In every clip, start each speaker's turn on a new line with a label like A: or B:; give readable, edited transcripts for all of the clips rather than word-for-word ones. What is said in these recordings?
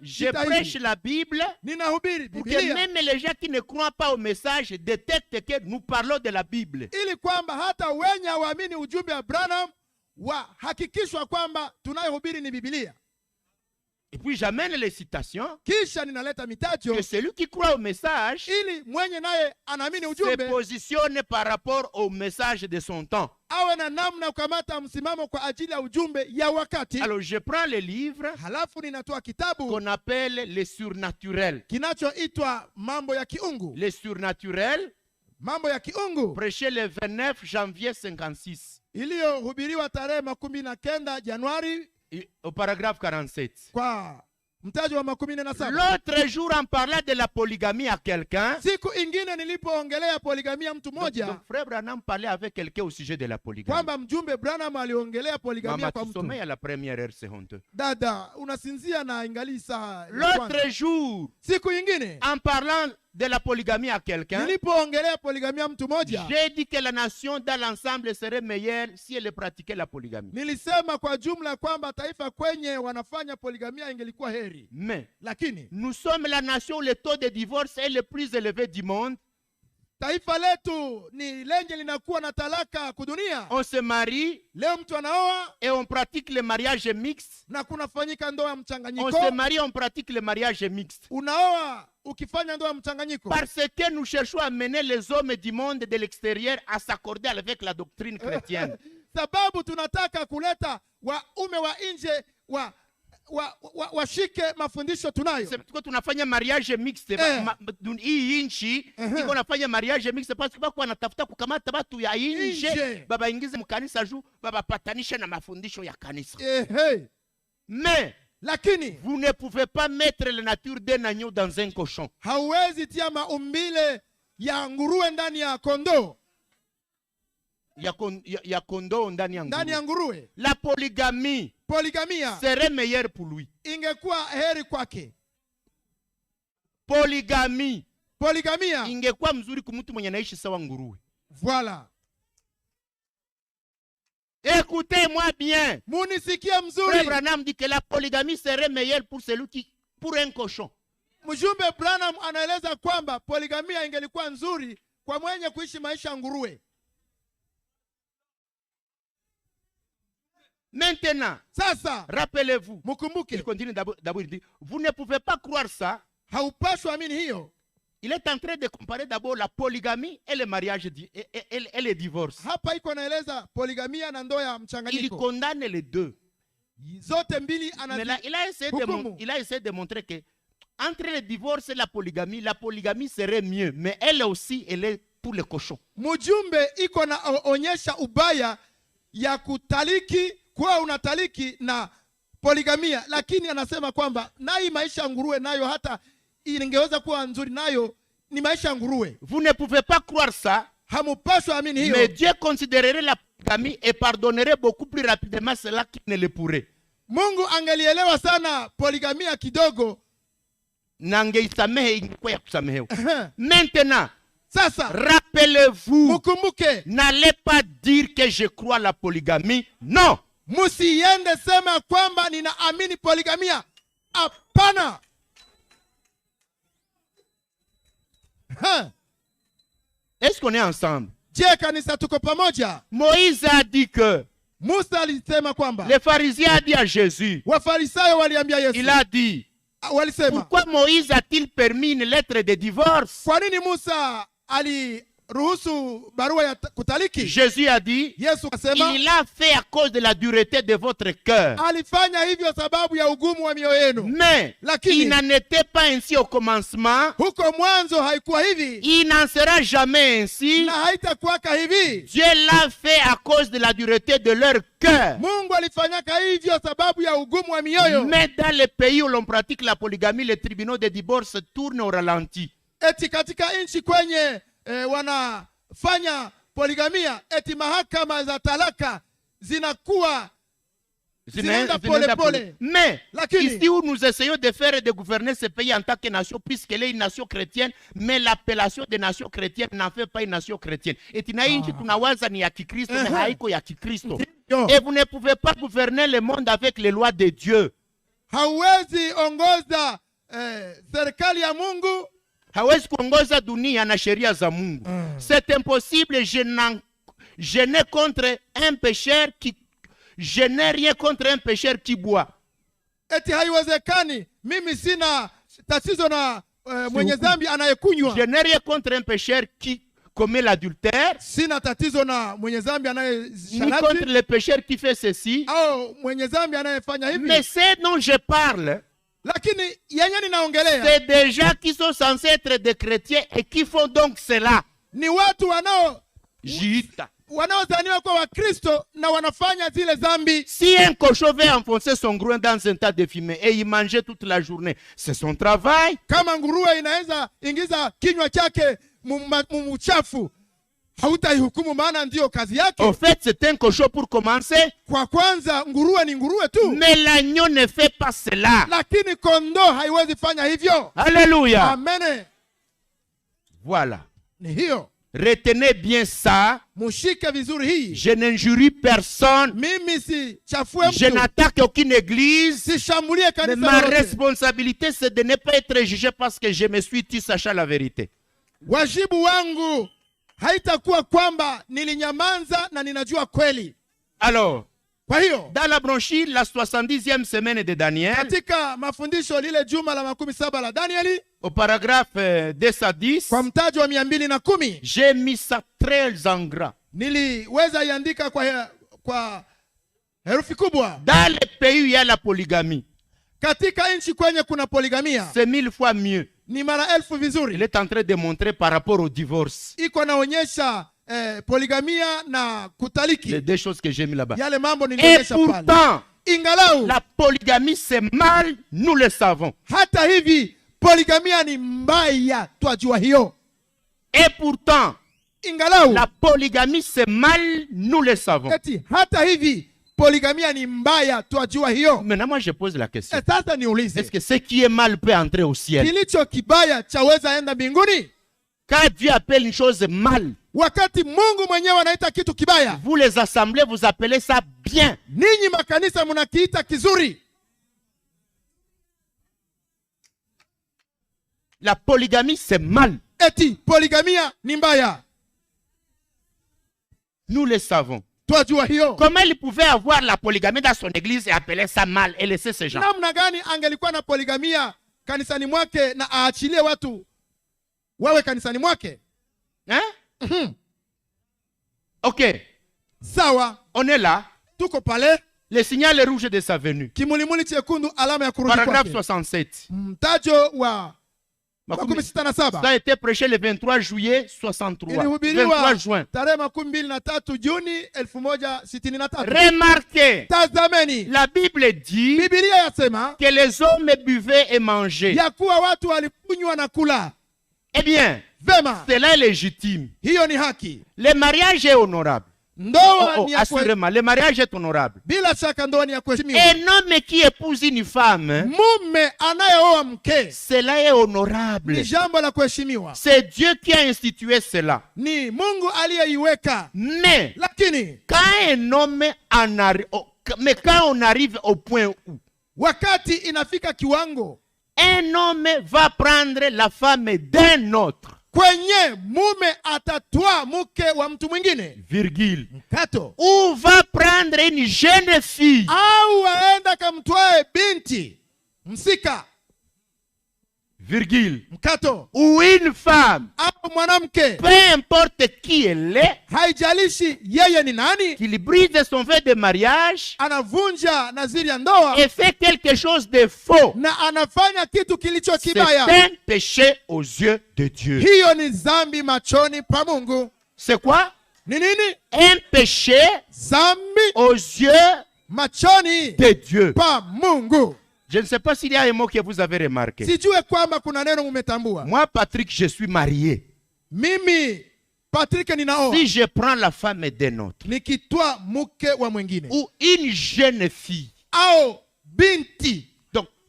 A: Je prêche la Bible pour que même les gens qui ne croient pas au message détectent que nous parlons de la Bible.
B: Ili kwamba hata wenye hawaamini ujumbe wa Branham wahakikishwa kwamba tunayohubiri ni Biblia.
A: Et puis j'amène les citations.
B: Kisha ninaleta mitajo.
A: Que celui qui croit au message
B: ili mwenye naye anaamini ujumbe
A: se positionne par rapport au message de son temps.
B: Awe na namna kukamata msimamo kwa ajili ya ujumbe ya wakati.
A: Alors je prends le livre
B: halafu ninatoa kitabu
A: qu'on appelle les surnaturels.
B: Kinachoitwa mambo ya kiungu.
A: Les surnaturels.
B: Mambo ya kiungu.
A: Prêché le 29 janvier 56.
B: Iliyohubiriwa tarehe 19 Januari.
A: Au paragraphe 47.
B: Kwa mtajo wa 17.
A: L'autre jour en parlant de la polygamie à quelqu'un.
B: Siku ingine nilipoongelea poligamia mtu mmoja.
A: Donc frère Branham parlait avec quelqu'un au sujet de la polygamie.
B: Kwamba mjumbe Branham aliongelea poligamia kwa mtu.
A: Sommeil à la première heure, c'est honteux.
B: Dada, unasinzia na ingali saa.
A: L'autre jour.
B: Siku ingine.
A: En parlant de la polygamie à quelqu'un,
B: j'ai
A: dit que la nation dans l'ensemble serait meilleure si elle pratiquait la polygamie. Mais nous sommes la nation où le taux de divorce est le plus élevé du monde.
B: Taifa letu ni lenye linakuwa na talaka kudunia.
A: On se marie.
B: Leo mtu anaoa.
A: Et on pratique le mariage mixte.
B: Na kunafanyika ndoa mchanganyiko.
A: On se marie, on pratique le mariage mixte.
B: Unaoa ukifanya ndoa mchanganyiko.
A: Parce que nous cherchons à mener les hommes du monde de l'extérieur à s'accorder avec la doctrine chrétienne.
B: Sababu tunataka kuleta waume wa nje washike mafundisho tunayo.
A: Tuko tunafanya mariage mixte. Hii nchi iko nafanya mariage mixte parce que bako wanatafuta kukamata watu ya nje baba ingize mkanisa juu baba patanisha na mafundisho ya kanisa. Mais
B: lakini
A: vous ne pouvez pas mettre la nature d'un agneau dans un cochon.
B: Hauwezi tia maumbile ya nguruwe ndani ya kondoo.
A: Ya kondoo ndani ya
B: nguruwe.
A: La polygamie serait meilleure pour lui.
B: Ingekuwa heri kwake.
A: Polygamia ingekuwa mzuri kwa mtu mwenye anaishi sawa nguruwe.
B: Voilà.
A: Écoutez-moi bien.
B: Munisikie mzuri.
A: Frère Branham dit que la polygamie serait meilleure pour celui qui pour un cochon.
B: Mjumbe Branham anaeleza kwamba poligamia ingelikuwa nzuri kwa mwenye kuishi maisha ya nguruwe.
A: Maintenant,
B: sasa,
A: rappelez-vous,
B: mukumbuke.
A: Il continue d'abord, il dit, vous ne pouvez pas croire ça. Il est en train de comparer d'abord la polygamie et le mariage et le divorce. Il condamne les deux. Mais là, il a essayé de montrer que entre le divorce et la polygamie serait mieux. Mais elle aussi, elle est pour les cochons.
B: Mujumbe iko na onyesha ubaya ya kutaliki kwa unataliki na poligamia, lakini anasema kwamba nayo maisha nguruwe nayo hata ingeweza kuwa nzuri nayo ni maisha nguruwe.
A: Vous ne pouvez pas croire ça.
B: Hamupaswa amini hiyo.
A: Mais Dieu considérerait la polygamie et pardonnerait beaucoup plus rapidement cela qu'il ne le pourrait.
B: Mungu angelielewa sana poligamia kidogo
A: na angeisamehe ingekuwa ya kusamehewa. Maintenant,
B: sasa,
A: rappelez-vous, n'allez pas dire que je crois la polygamie. Non.
B: Musiende sema kwamba ninaamini poligamia. Hapana.
A: Est-ce qu'on est ensemble?
B: Je kanisa tuko pamoja?
A: Moïse a dit que
B: Musa alisema kwamba
A: les pharisiens a dit à Jésus.
B: Wafarisayo waliambia Yesu.
A: Il a dit pourquoi Moïse a-t-il permis une lettre de divorce?
B: Kwa nini Musa aliruhusu barua ya kutaliki?
A: Jésus a dit
B: Yesu akasema
A: il l'a fait à cause de la dureté de votre cœur.
B: Alifanya hivyo sababu ya ugumu wa mioyo yenu.
A: Mais il n'en était pas ainsi au commencement.
B: Huko mwanzo haikuwa hivi.
A: Il n'en sera jamais ainsi.
B: Na haitakuwaka hivi.
A: Dieu l'a fait à cause de la dureté de leur cœur.
B: Mungu alifanyaka hivyo sababu ya ugumu wa mioyo.
A: Mais dans les pays où l'on pratique la polygamie, les tribunaux de divorce tournent au ralenti.
B: Eti katika nchi kwenye wanafanya poligamia, eti mahakama za talaka zinakuwa zinaenda pole pole.
A: Mais ici où nous essayons de faire et de gouverner ce pays en tant que nation, puisqu'elle est une nation chrétienne, mais l'appellation de nation chrétienne n'en fait pas une nation chrétienne. Et tunawaza ni ya Kikristo, mais haiko ya Kikristo. Et vous ne pouvez pas gouverner le monde avec les lois de Dieu.
B: hauwezi ongoza serikali ya Mungu,
A: hawezi kuongoza dunia na sheria za Mungu. C'est impossible. Je n'ai contre un pécheur qui, je n'ai rien contre un pécheur qui boit.
B: Eti haiwezekani, mimi sina tatizo na mwenye dhambi anayekunywa.
A: Je n'ai rien contre un pécheur qui commet l'adultère,
B: Sina tatizo na mwenye dhambi
A: ni
B: anayeshanati
A: contre le pécheur qui fait ceci.
B: au mwenye dhambi anayefanya hivi.
A: Mais ce dont je parle,
B: Lakini yenye ninaongelea
A: c'est des gens qui sont censés être des chrétiens et qui font donc cela.
B: ni watu
A: Jita.
B: wanaodhaniwa kuwa Wakristo na wanafanya zile dhambi.
A: Si un cochon veut enfoncer son groin dans un tas de fumée et y manger toute la journée, c'est son travail.
B: Kama nguruwe inaweza ingiza kinywa chake mchafu, hautaihukumu, maana ndiyo kazi yake.
A: Au fait, c'est un cochon pour commencer.
B: Kwa kwanza nguruwe ni nguruwe tu,
A: Mais l'agneau ne fait pas cela.
B: lakini kondoo haiwezi fanya hivyo.
A: Alléluia.
B: Amen.
A: Voilà.
B: Ni hiyo,
A: Retenez bien ça.
B: mushike vizuri hii.
A: Je n'injurie personne.
B: Mimi si chafue
A: Je
B: mtu,
A: n'attaque aucune église.
B: sishambulie
A: Mais
B: kanisa
A: ma
B: lolote.
A: responsabilité, c'est de ne pas être jugé parce que je me suis dit sachant la vérité.
B: Wajibu wangu haitakuwa kwamba nilinyamaza na ninajua kweli.
A: Alors,
B: Kwa hiyo
A: dans la brochure, la 70e semaine de Daniel,
B: katika mafundisho lile juma la 17 la Danieli,
A: au paragraphe 210,
B: kwa mtajo wa 210,
A: j'ai mis ça très en gras.
B: niliweza iandika kwa herufi kubwa.
A: Dans les pays où il y a la polygamie,
B: Katika nchi kwenye kuna poligamia
A: c'est 1000 fois mieux.
B: ni mara 1000
A: Il
B: vizuri.
A: est en train de montrer par rapport au divorce.
B: Iko naonyesha poligamia na kutaliki,
A: Les deux choses que j'ai mis là-bas.
B: yale mambo
A: Et
B: nilionyesha pale.
A: pourtant,
B: Ingalau
A: la polygamie c'est mal, nous le savons.
B: hata hivi poligamia ni mbaya, twajua hiyo.
A: Et pourtant,
B: Ingalau
A: la polygamie c'est mal, nous le savons.
B: eti hata hivi poligamia ni mbaya, twajua hiyo.
A: Maintenant, moi je pose la question.
B: Sasa niulize,
A: Est-ce que ce qui est mal peut entrer au ciel?
B: kilicho kibaya chaweza enda mbinguni?
A: Quand Dieu appelle une chose mal,
B: Wakati Mungu mwenyewe anaita kitu kibaya,
A: vous les assemblées, vous appelez ça bien.
B: ninyi makanisa mnakiita kizuri.
A: La polygamie c'est mal,
B: Eti poligamia ni mbaya,
A: nous le savons.
B: twajua hiyo.
A: Comment il pouvait avoir la polygamie dans son église et appeler ça mal et laisser ces gens?
B: Namna gani angelikuwa na poligamia kanisani mwake na aachilie watu wawe kanisani mwake?
A: Hein? Ok,
B: Sawa,
A: on est là.
B: tuko pale,
A: Le signal rouge de sa venue.
B: kimulimuli chekundu, alama ya kurudi
A: Paragraphe
B: kwake.
A: 67.
B: Mtajo wa
A: Makumi-
B: 67
A: Ça a été prêché le 23 juillet 63. 23
B: ilihubiriwa
A: juin.
B: tarehe 23 Juni 1163.
A: Remarquez,
B: Tazameni,
A: la Bible dit
B: Biblia yasema
A: que les hommes buvaient et mangeaient.
B: ya kuwa watu walikunywa na kula.
A: Eh bien,
B: Vema,
A: cela est légitime.
B: hiyo ni haki.
A: Le mariage est honorable.
B: Ndoa
A: Oh,
B: ni ya
A: assurément, le mariage est honorable.
B: bila shaka ndoa ni ya kuheshimiwa.
A: Un homme qui épouse une femme,
B: Mume anayeoa mke
A: cela est honorable.
B: ni jambo la kuheshimiwa,
A: C'est Dieu qui a institué cela.
B: ni Mungu aliyeiweka.
A: Mais
B: Lakini
A: quand un homme en arrive, mais quand on arrive au point où
B: wakati inafika kiwango
A: un homme va prendre la femme d'un autre,
B: kwenye mume atatwaa mke wa mtu mwingine,
A: virgule,
B: mkato,
A: ou va prendre une jeune fille,
B: au aenda kamtwae binti msika,
A: virgule,
B: mkato,
A: ou une femme,
B: au mwanamke,
A: peu importe qui elle est,
B: haijalishi yeye ni nani,
A: qu'il brise son vœu de mariage
B: anavunja naziri ya ndoa
A: et fait quelque chose de faux,
B: na anafanya kitu kilicho
A: c'est
B: kibaya,
A: un péché aux yeux de Dieu.
B: hiyo ni dhambi machoni pa Mungu.
A: C'est quoi?
B: Ni nini?
A: Un péché
B: Dhambi
A: aux yeux
B: machoni
A: de Dieu.
B: pa Mungu.
A: Je ne sais pas s'il y a un mot que vous avez remarqué.
B: Sijue kwamba kuna neno mumetambua.
A: Moi, Patrick, je suis marié.
B: Mimi Patrick ninaoa,
A: Si je prends la femme d'un autre,
B: nikitwa mke wa mwingine
A: ou une jeune fille,
B: au binti,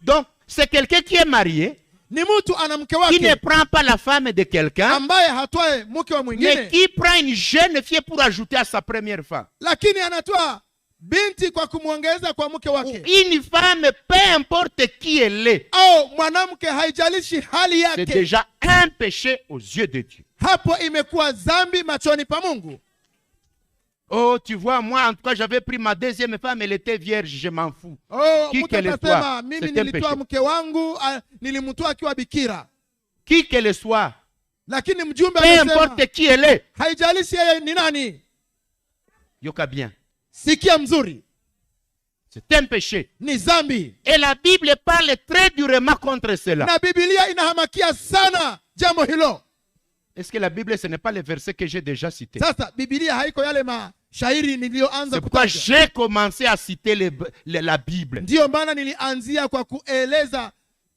A: donc c'est quelqu'un qui est marié,
B: ni mtu ana mke
A: qui ne
B: wake
A: prend pas la femme de quelqu'un,
B: ambaye hatwae mke wa
A: mais
B: mwingine,
A: qui prend une jeune fille pour ajouter à sa première femme.
B: lakini anatoa binti kwa kumwongeza kwa mke wake,
A: une femme, peu importe qui elle est,
B: au mwanamke haijalishi hali
A: c'est
B: yake,
A: déjà un péché aux yeux de Dieu.
B: hapo imekuwa dhambi machoni pa Mungu.
A: Oh, tu vois, moi, en tout cas, j'avais pris ma deuxième femme, elle était vierge, je m'en fous.
B: Oh,
A: Qui
B: mtu
A: qu'elle
B: atasema
A: soit,
B: mimi
A: c'est un
B: nilitoa
A: péché.
B: mke wangu, nilimtoa akiwa bikira.
A: Qui qu'elle soit,
B: Lakini mjumbe
A: peu
B: anasema
A: importe qui elle est,
B: haijalishi yeye ni nani.
A: yoka bien,
B: Sikia mzuri,
A: c'est un péché.
B: ni dhambi.
A: Et la Bible parle très durement contre cela.
B: Na Biblia inahamakia sana jambo hilo.
A: Est-ce que la Bible, ce n'est pas le verset que j'ai déjà cité?
B: Sasa Biblia haiko yale mashairi niliyoanza
A: C'est pourquoi
B: kutaja.
A: j'ai commencé à citer la Bible.
B: Ndiyo maana nilianzia kwa kueleza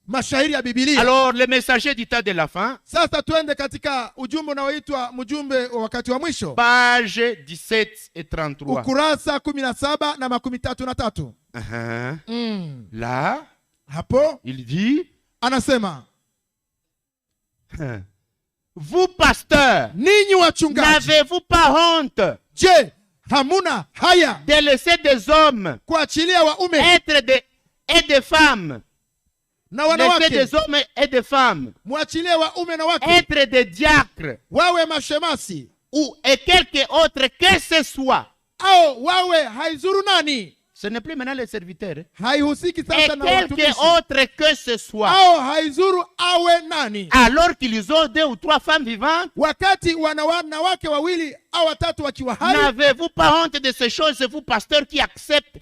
B: mashairi ya Biblia.
A: Alors, le messager du temps de la fin,
B: Sasa tuende katika ujumbe unaoitwa mjumbe wa wakati wa mwisho,
A: page 17 et 33.
B: ukurasa 17 na 33.
A: Là,
B: Hapo
A: il dit,
B: anasema,
A: vous pasteurs,
B: ninyi wachungaji,
A: n'avez-vous pas honte
B: je, hamuna haya
A: de laisser des hommes
B: kuachilia waume
A: être et des femmes,
B: na
A: laisser
B: wanawake,
A: des hommes et des femmes,
B: muachilie waume na wake
A: être des diacres
B: wawe mashemasi,
A: ou et quelque autre que ce soit.
B: au wawe haizuru nani,
A: Ce n'est plus maintenant les serviteurs.
B: haihusiki
A: Et
B: sasa na
A: quelque
B: watumishi,
A: autre que ce soit.
B: au haizuru awe nani,
A: Alors qu'ils ont 2 ou 3 femmes vivantes,
B: wakati wana wanawake wawili au watatu wakiwa hai.
A: n'avez-vous pas honte de ces choses, vous pasteurs qui acceptent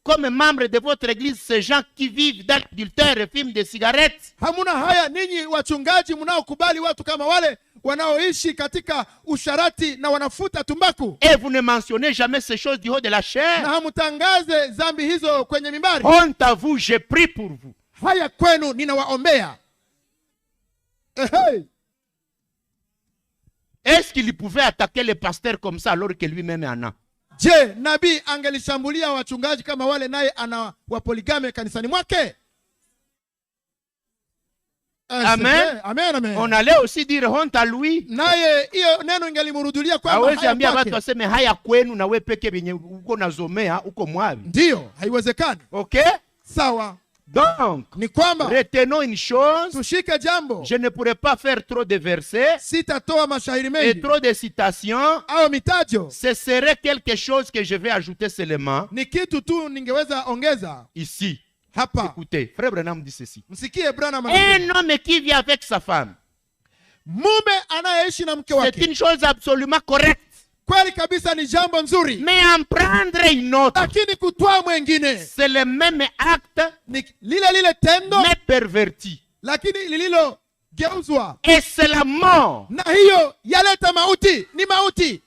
A: comme membres de votre église ces gens qui vivent dans l'adultère et fument des cigarettes?
B: Hamuna haya ninyi wachungaji mnaokubali watu kama wale wanaoishi katika usharati na wanafuta tumbaku,
A: Et vous ne mentionnez jamais ces choses du haut de la
B: na
A: chair.
B: hamutangaze dhambi hizo kwenye mimbari.
A: Honte à vous, je prie pour vous.
B: Haya kwenu ninawaombea. Ehei.
A: Est-ce qu'il pouvait attaquer les pasteurs comme ça alors que lui-même en a?
B: Je, nabii angelishambulia wachungaji kama wale naye ana wapoligame kanisani mwake?
A: Amen.
B: Amen, amen.
A: On allait aussi dire honte à lui.
B: Naye hiyo neno ingelimrudulia kwamba
A: Hawezi
B: haya
A: ambia watu
B: kwake.
A: waseme haya kwenu na we peke venye uko nazomea uko mwavi.
B: Ndiyo, haiwezekani.
A: Okay?
B: Sawa.
A: Donc,
B: Ni kwamba
A: retenons une chose.
B: tushike jambo.
A: Je ne pourrais pas faire trop de versets
B: Sitatoa mashairi
A: et
B: mengi
A: trop de citations.
B: au mitajo.
A: Ce serait quelque chose que je vais ajouter seulement
B: Ni kitu tu ningeweza ongeza
A: ici.
B: hapa.
A: Écoutez, Frère Branham dit ceci.
B: Msikie Branham.
A: Un homme qui vit avec sa femme,
B: Mume anayeishi na mke
A: c'est
B: wake,
A: une chose absolument correcte.
B: kweli kabisa ni jambo nzuri,
A: Mais en prendre une autre,
B: lakini kutwaa mwengine
A: c'est le même acte,
B: ni lile tendo,
A: mais perverti.
B: lakini lililogeuzwa,
A: Et c'est la mort.
B: na hiyo yaleta mauti. Ni mauti.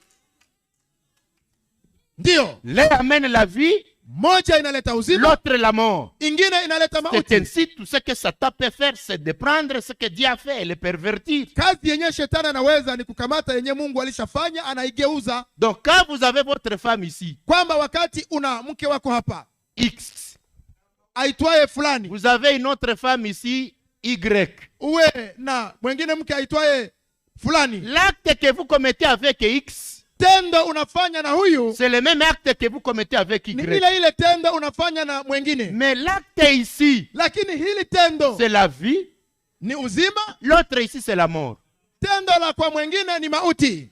B: Ndiyo,
A: L'un amène la vie,
B: moja inaleta uzima,
A: l'autre la mort.
B: ingine inaleta
A: C'est
B: mauti.
A: ainsi, tout ce que Satan peut faire, c'est de prendre ce que Dieu a fait et le pervertir.
B: Kazi yenye shetani anaweza ni kukamata yenye Mungu alishafanya, anaigeuza.
A: Donc, quand vous avez votre femme ici,
B: Kwamba wakati una mke wako hapa
A: X,
B: aitwaye fulani,
A: vous avez une autre femme ici, Y.
B: uwe na mwengine mke aitwaye fulani,
A: L'acte que vous commettez avec X,
B: tendo unafanya na huyu
A: c'est le même acte que vous commettez avec
B: ni
A: Y.
B: ile tendo unafanya na mwengine,
A: Mais l'acte ici,
B: lakini hili tendo
A: c'est la vie.
B: ni uzima,
A: L'autre ici, c'est la mort.
B: tendo la kwa mwengine ni mauti.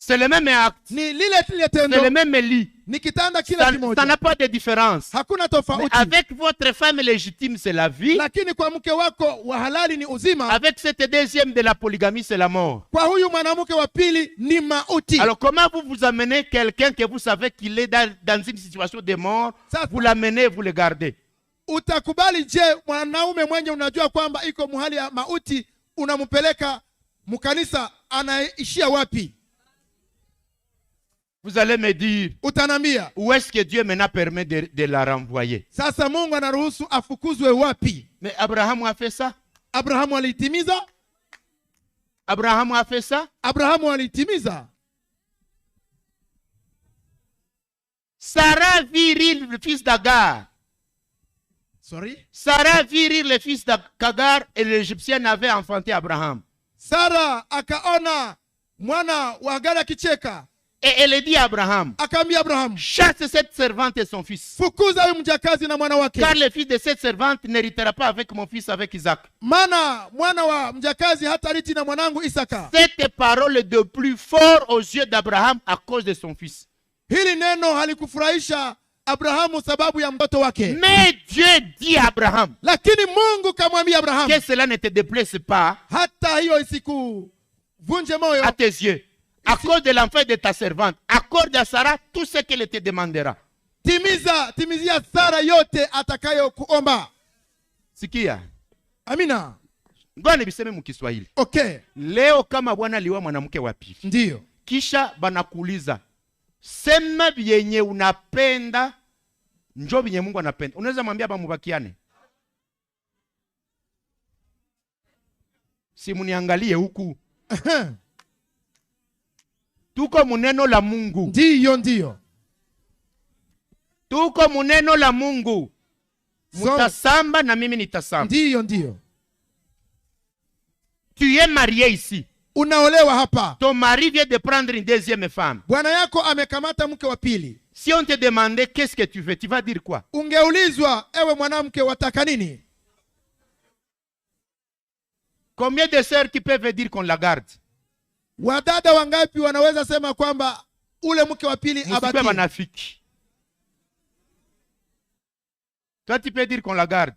A: C'est le même acte.
B: Ni lile
A: C'est le
B: tendo,
A: même lit.
B: ni kitanda kila
A: Ça
B: kimoja,
A: n'a pas de différence.
B: hakuna
A: Mais
B: tofauti.
A: avec votre femme légitime, c'est la vie.
B: Lakini kwa mke wako wa halali ni uzima,
A: Avec cette deuxième de la polygamie, c'est la mort.
B: kwa huyu mwanamke wa pili ni mauti.
A: Alors comment vous amenez quelqu'un que vous savez qu'il est dans une situation de mort,
B: Sasa,
A: vous l'amenez, vous le gardez?
B: utakubali je mwanaume mwenye unajua kwamba iko muhali ya mauti, unampeleka mkanisa, anaishia wapi?
A: Vous allez me dire,
B: Utanambia,
A: où est-ce que Dieu maintenant permet de la renvoyer?
B: sasa Mungu anaruhusu afukuzwe wapi?
A: Mais Abraham a fait ça.
B: Abrahamu alitimiza.
A: Abraham a fait ça.
B: Abrahamu alitimiza.
A: Sarah viril le fils d'Agar.
B: Sorry.
A: Sarah viril le fils d'Agar et l'Égyptienne avait enfanté Abraham.
B: Sara akaona mwana wa Agari akicheka,
A: Et elle dit à Abraham,
B: Akaambia Abraham,
A: chasse cette servante et son fils.
B: fukuza huyu mjakazi na mwana wake.
A: Car le fils de cette servante n'héritera pas avec mon fils, avec Isaac.
B: Maana mwana wa mjakazi hatarithi na mwanangu Isaka.
A: Cette parole est de plus fort aux yeux d'Abraham à cause de son fils.
B: Hili neno halikufurahisha Abrahamu sababu ya mtoto wake.
A: Mais Dieu dit à Abraham,
B: Lakini Mungu kamwambia Abraham,
A: que cela ne te déplaise pas
B: hata hiyo isikuvunje moyo.
A: à tes yeux. À cause de l'enfant de ta servante, accorde à Sarah tout ce qu'elle te demandera.
B: Timizia Sara yote atakayo kuomba.
A: Sikia.
B: Amina.
A: Ngoja nibiseme mkiswahili.
B: Okay.
A: Leo kama bwana aliwa mwanamke wa pili.
B: Ndiyo.
A: Kisha banakuuliza, sema vyenye unapenda, njoo vyenye Mungu anapenda. Unaweza mwambia bamubakiane? Si muniangalie huku. Tuko muneno la Mungu.
B: Ndiyo.
A: Tuko muneno la Mungu. Mutasamba na mimi nitasamba.
B: Ndiyo.
A: Tu es marié ici.
B: Unaolewa hapa.
A: Ton mari vient de prendre une deuxième femme.
B: Bwana yako amekamata mke wa pili.
A: Si on te demandait qu'est-ce que tu veux, tu vas dire quoi?
B: Ungeulizwa, ewe mwanamke wataka nini?
A: Combien de sœurs qui peuvent dire qu'on la garde?
B: Wadada wangapi wanaweza sema kwamba ule mke wa pili abaki?
A: Manafiki. Toi tu peux dire qu'on la garde.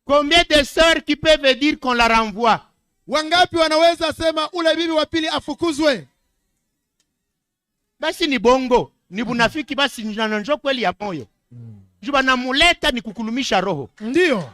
A: Combien de sœurs qui peuvent dire qu'on la renvoie?
B: Wangapi wanaweza sema ule bibi wa pili afukuzwe?
A: Basi ni bongo, ni bunafiki, basi njoo kweli ya moyo. Juba namuleta ni kukulumisha roho.
B: Ndiyo.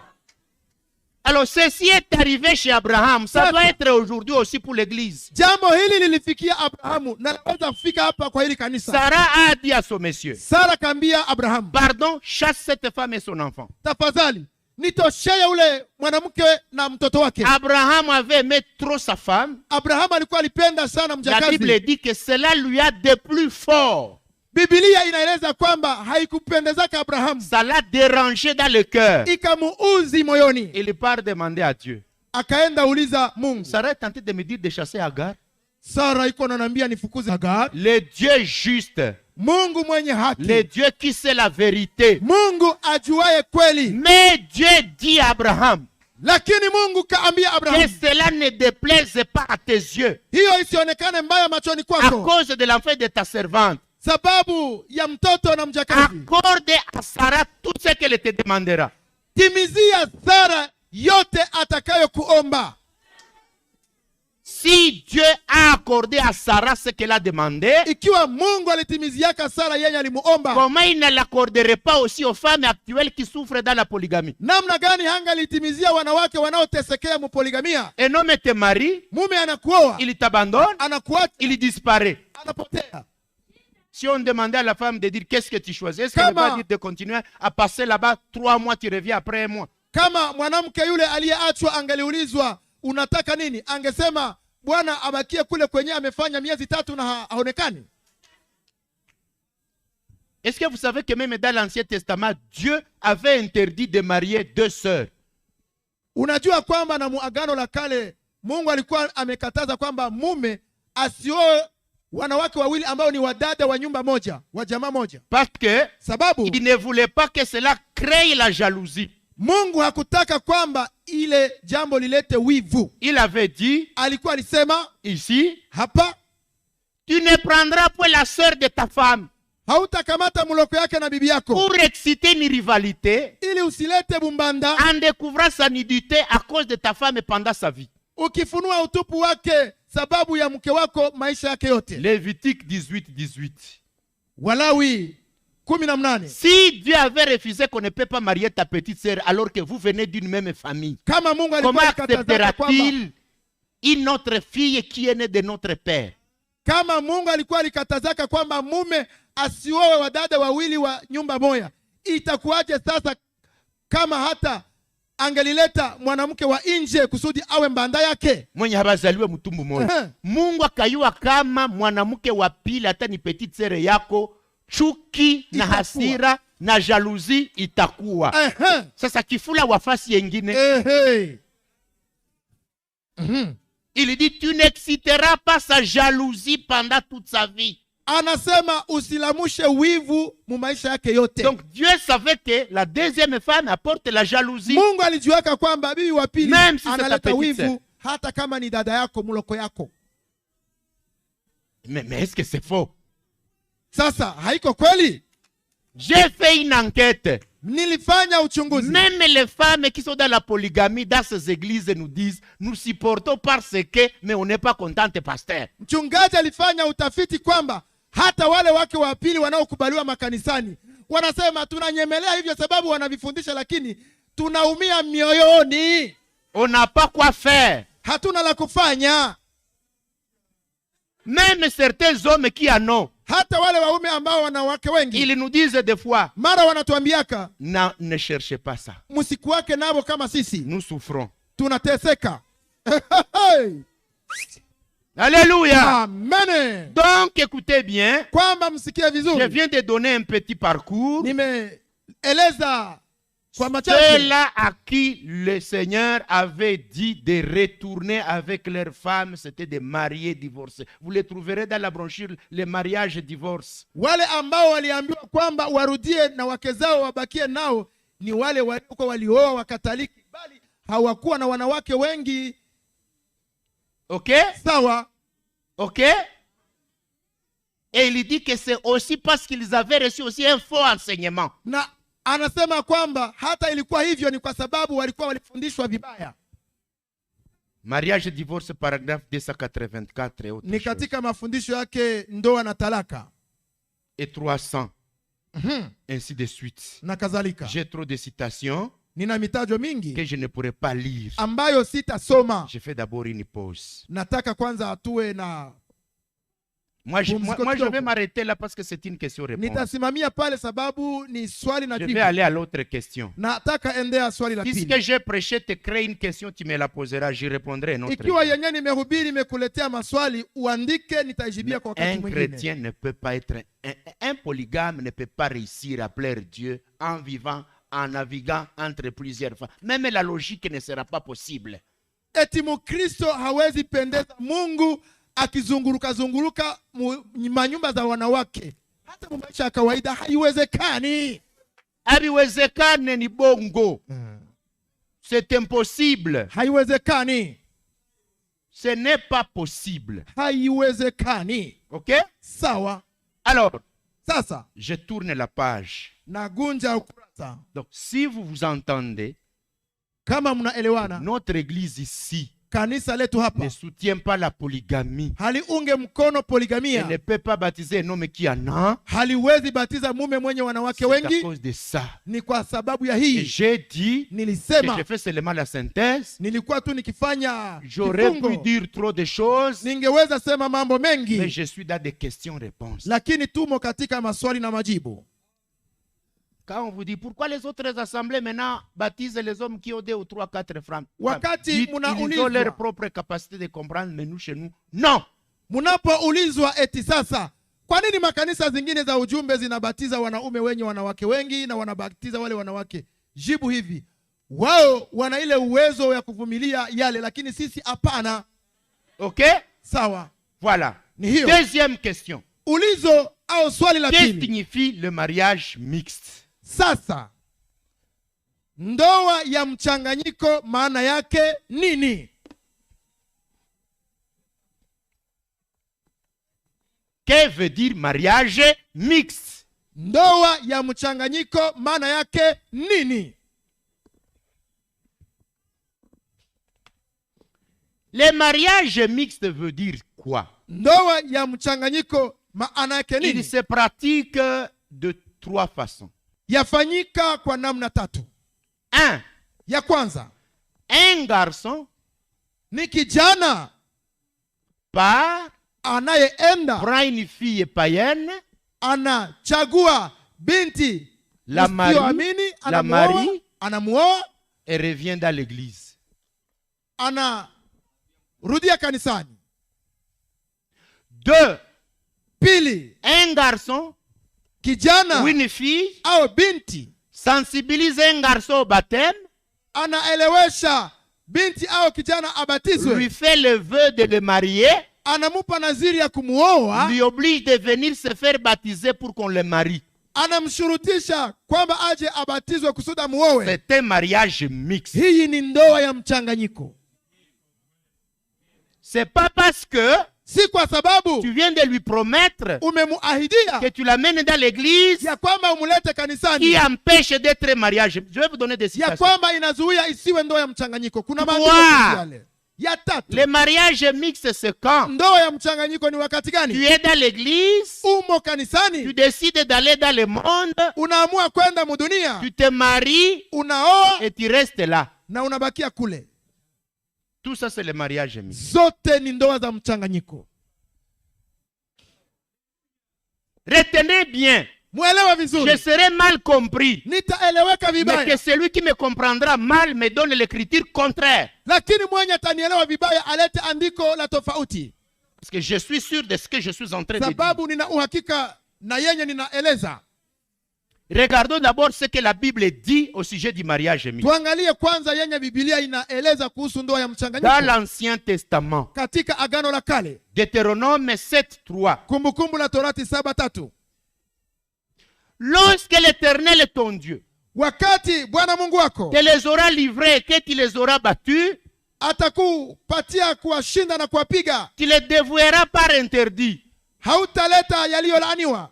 A: Alors ceci est arrivé chez Abraham, ça doit être aujourd'hui aussi pour l'église.
B: Jambo hili lilifikia Abrahamu na naweza kufika hapa kwa hili kanisa.
A: Sarah a dit à son monsieur,
B: Sara kaambia Abraham,
A: pardon, chasse cette femme et son enfant.
B: Tafadhali nitosheye ule mwanamke na mtoto wake.
A: Abraham avait aimé trop sa femme.
B: Abraham alikuwa alipenda sana mjakazi.
A: La Bible dit que cela lui a de plus fort.
B: Biblia inaeleza kwamba haikupendezaka Abraham.
A: Ça l'a dérangé dans le cœur.
B: Ikamuuzi moyoni.
A: Il part demander à Dieu.
B: Akaenda uliza Mungu.
A: Sarah est tentée de me dire de chasser Agar.
B: Sara iko ananiambia nifukuze Agar.
A: Le Dieu juste.
B: Mungu mwenye haki.
A: Le Dieu qui sait la vérité.
B: Mungu ajuaye kweli.
A: Mais Dieu dit à Abraham,
B: lakini Mungu kaambia Abraham,
A: que cela ne déplaise pas à tes yeux.
B: Hiyo isionekane mbaya machoni kwako.
A: À cause de l'enfant de ta servante.
B: Sababu ya mtoto na mjakazi.
A: Accorde à Sarah tout ce qu'elle te demandera.
B: Timizia Sara yote atakayo kuomba.
A: Si Dieu a accordé à Sarah ce qu'elle a demandé,
B: ikiwa Mungu alitimiziaka Sara yenye alimuomba,
A: comment il ne l'accorderait pas aussi aux femmes actuelles qui souffrent dans la polygamie?
B: Namna gani hangalitimizia wanawake wanaotesekea mupoligamia?
A: Un homme te marie,
B: mume anakuoa,
A: il t'abandonne,
B: anakuacha,
A: il disparaît.
B: Anapotea.
A: Si on demandait à la femme de dire qu'est-ce que tu choisis, est-ce qu'elle va dire de continuer à passer là-bas 3 mois, tu reviens après 1 mois?
B: Kama mwanamke yule aliyeachwa angeliulizwa unataka nini, angesema Bwana abakie kule kwenye amefanya miezi 3 na haonekani.
A: Est-ce que vous savez que même dans l'Ancien Testament, Dieu avait interdit de marier 2 sœurs?
B: Unajua kwamba na muagano la kale Mungu alikuwa amekataza kwamba mume asioe wanawake wawili ambao ni wadada wa nyumba moja, wa jamaa moja.
A: Parce que
B: sababu
A: il ne voulait pas que cela crée la jalousie.
B: Mungu hakutaka kwamba ile jambo lilete wivu.
A: Il avait dit,
B: alikuwa alisema
A: ici,
B: hapa,
A: tu ne prendras point la sœur de ta femme.
B: Hautakamata muloko yake na bibi yako.
A: Pour exciter une rivalité,
B: ili usilete bumbanda,
A: en découvrant sa nudité à cause de ta femme pendant sa vie.
B: Ukifunua utupu wake sababu ya mke wako maisha yake yote.
A: Lévitique 18:18.
B: Walawi 18.
A: Si Dieu avait refusé qu'on ne peut pas marier ta petite sœur alors que vous venez d'une même famille,
B: kama Mungu
A: comment acceptera-t-il une autre fille qui est née de notre père?
B: Kama Mungu alikuwa alikatazaka kwamba mume asioe wadada wawili wa nyumba moja, itakuwaje sasa kama hata angelileta mwanamke wa nje kusudi awe mbanda yake?
A: Mwenye habazaliwe mtumbu moja. Mungu akayua kama mwanamke wa pili hata ni petite sœur yako, chuki na hasira na jalousie itakuwa. Sasa kifula wafasi yengine. Il dit, tu n'exciteras pas sa jalousie pendant toute sa vie.
B: Anasema usilamushe wivu mu maisha yake yote.
A: Donc Dieu savait que la deuxième femme apporte la jalousie.
B: Mungu alijuaka kwamba bibi wa pili
A: Même si
B: analeta wivu hata kama ni dada yako, muloko yako.
A: Mais est-ce que c'est faux?
B: Sasa haiko kweli?
A: J'ai fait une enquête.
B: Nilifanya uchunguzi.
A: Même les femmes qui sont dans la polygamie, dans ces églises, nous disent, nous supportons parce que, mais on n'est pas contente, pasteur.
B: Mchungaji alifanya utafiti kwamba hata wale wake wa pili wanaokubaliwa makanisani wanasema tunanyemelea hivyo sababu wanavifundisha, lakini tunaumia mioyoni.
A: On n'a pas quoi faire.
B: Hatuna la kufanya.
A: Même certains hommes qui en ont,
B: hata wale waume ambao wana wake wengi,
A: ils nous disent des fois,
B: mara wanatuambiaka,
A: ne cherchez pas ça.
B: Musiku wake nabo kama sisi.
A: Nous souffrons.
B: Tunateseka.
A: Alléluia.
B: Amen.
A: Donc écoutez bien.
B: Kwamba msikie vizuri.
A: Je viens de donner un petit parcours.
B: Nimeeleza kwa machache.
A: Ceux-là à qui le Seigneur avait dit de retourner avec leurs femmes, c'était des mariés divorcés. Vous les trouverez dans la brochure, les mariages et divorces.
B: Wale ambao waliambiwa kwamba warudie na wake zao wabakie nao ni wale waliokuwa walioa Wakatoliki, bali hawakuwa na wanawake wengi.
A: Ok?
B: Sawa.
A: Ok? Et il dit que c'est aussi parce qu'ils avaient reçu aussi un faux enseignement.
B: Na anasema kwamba hata ilikuwa hivyo ni kwa sababu walikuwa walifundishwa vibaya.
A: Mariage et divorce, paragraphe 284 et autre
B: ni katika mafundisho yake ndoa na talaka.
A: Et 300. Ainsi de suite.
B: Na kadhalika.
A: J'ai trop de citations.
B: Nina mitajo mingi
A: que je ne pourrais pas lire.
B: Ambayo sitasoma.
A: Je fais d'abord une pause.
B: Nataka kwanza atue na
A: Moi je vais m'arrêter là parce que c'est une question-réponse.
B: Nitasimamia pale sababu ni swali na
A: jibu.
B: Je
A: vais aller à l'autre question.
B: Nataka endea swali la pili.
A: Puisque j'ai prêché, te crée une question, tu me la poseras, j'y répondrai une autre.
B: Ikiwa yenyewe nimehubiri nimekuletea maswali, uandike nitajibia kwa wakati mwingine.
A: Un chrétien ne peut pas être un polygame ne peut pas réussir à plaire Dieu en vivant, en naviguant entre plusieurs femmes. Même la logique ne sera pas possible.
B: Eti Mkristo hawezi pendeza Mungu akizunguruka zunguruka manyumba za wanawake. Hata mu maisha ya kawaida haiwezekani.
A: Haiwezekani ni bongo. C'est impossible.
B: Haiwezekani.
A: Ce n'est pas possible.
B: Haiwezekani.
A: OK?
B: Sawa.
A: Alors,
B: sasa
A: je tourne la page.
B: Nagunja ukurasa.
A: Donc, si vous vous entendez,
B: kama mnaelewana,
A: notre église ici
B: kanisa letu hapa
A: ne soutient pas la polygamie.
B: Haliunge mkono poligamia.
A: Elle ne peut pas baptiser un homme qui en a.
B: Haliwezi batiza mume mwenye wanawake wengi.
A: C'est à cause de ça.
B: Ni kwa sababu ya hii.
A: Et j'ai dit
B: nilisema
A: que je fais seulement la synthèse.
B: Nilikuwa tu nikifanya
A: j'aurais pu dire trop de choses.
B: Ningeweza sema mambo mengi.
A: Mais je suis dans des questions-réponses.
B: Lakini tumo katika maswali na majibu.
A: Quand on vous dit pourquoi les autres assemblées maintenant baptisent les hommes qui ont 2 ou 3, 4 femmes,
B: wakati
A: ils ont leur propre capacité de comprendre, mais nous chez nous, non.
B: Munapoulizwa eti sasa, kwa nini makanisa zingine za ujumbe zinabatiza wanaume wenye wanawake wengi na wanabatiza wale wanawake? Jibu hivi, wao wana ile uwezo ya kuvumilia yale, lakini sisi hapana.
A: OK?
B: Sawa.
A: Voilà.
B: Ni
A: deuxième question.
B: Ulizo au swali la pili.
A: Qu'est-ce signifie le mariage mixte?
B: Sasa, ndoa ya mchanganyiko maana yake nini?
A: Que veut dire mariage mixte?
B: Ndoa ya mchanganyiko maana yake nini?
A: Le mariage mixte veut dire quoi?
B: Ndoa ya mchanganyiko maana yake nini?
A: Il se pratique de 3 façons.
B: Yafanyika kwa namna 3.
A: 1.
B: Ya kwanza,
A: un garçon
B: ni kijana anayeenda
A: prend une fille païenne,
B: anachagua binti
A: la marie,
B: anamuoa
A: et revient dans l'église.
B: Anarudia kanisani.
A: 2.
B: Pili,
A: un garçon
B: kijana
A: ou une fille
B: au binti
A: sensibilise un garçon au baptême,
B: anaelewesha binti au kijana abatizwe,
A: lui fait le vœu de le marier,
B: anamupa naziri ya kumuoa,
A: lui oblige de venir se faire baptiser pour qu'on le marie.
B: anamshurutisha kwamba aje abatizwe kusudi muoe.
A: C'est un mariage mixte.
B: Hii ni ndoa ya mchanganyiko.
A: C'est pas parce que
B: Si kwa sababu
A: tu viens de lui promettre
B: umemuahidia
A: que tu l'amènes dans l'église
B: ya kwamba umulete
A: qui
B: kanisani
A: empêche d'être mariage. Je vais vous donner des
B: ya
A: citations.
B: kwamba inazuia isiwe ndoa ya mchanganyiko. Kuna maandiko
A: Wow.
B: yale. Ya tatu,
A: Le mariage mixte, c'est quand
B: ndoa ya mchanganyiko ni wakati
A: tu
B: gani?
A: es dans l'église,
B: Umo
A: tu
B: kanisani,
A: décides d'aller dans le monde,
B: unaamua kwenda mudunia,
A: tu te maries
B: unaoa
A: et tu restes là.
B: na unabakia kule.
A: Tout ça, c'est le mariage mixte.
B: Zote ni ndoa za mchanganyiko.
A: Retenez bien,
B: Muelewe
A: je
B: vizuri,
A: serai mal compris,
B: nitaeleweka
A: mais que
B: vibaya,
A: celui qui me comprendra mal me donne l'écriture contraire.
B: lakini mwenye atanielewa vibaya alete andiko la tofauti,
A: Parce que je suis sûr de ce que je suis en train de dire.
B: sababu nina uhakika na yenye ninaeleza.
A: Regardons d'abord ce que la Bible dit au sujet du mariage mixte.
B: Tuangalie kwanza yenye Biblia inaeleza kuhusu ndoa ya
A: Dans
B: mchanganyiko
A: l'Ancien Testament,
B: katika Agano la Kale,
A: Deutéronome 7:3.
B: Kumbukumbu la Torati 7:3.
A: Lorsque l'Éternel ton Dieu
B: Wakati Bwana Mungu wako
A: te les aura livrés et que tu les auras battus,
B: atakupatia kuwashinda na kuwapiga,
A: tu les dévoueras par interdit.
B: hautaleta yaliyolaaniwa,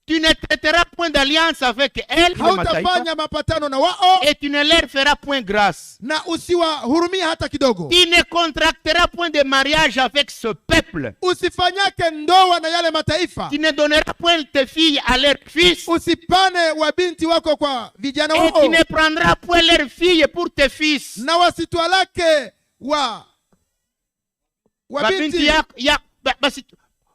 A: Tu ne traiteras point d'alliance avec elles, les Mathaïta,
B: hautafanya mapatano na wao,
A: et tu ne leur feras point grâce.
B: na usiwahurumia hata kidogo.
A: Tu ne contracteras point de mariage avec ce peuple.
B: Usifanyake ndoa na yale mataifa,
A: Tu ne donneras point tes filles à leurs fils,
B: usipane wabinti wako kwa vijana
A: et tu
B: wao,
A: ne prendras point leurs filles pour tes fils.
B: na wasitwalake
A: Babinti
B: wabinti,
A: yako,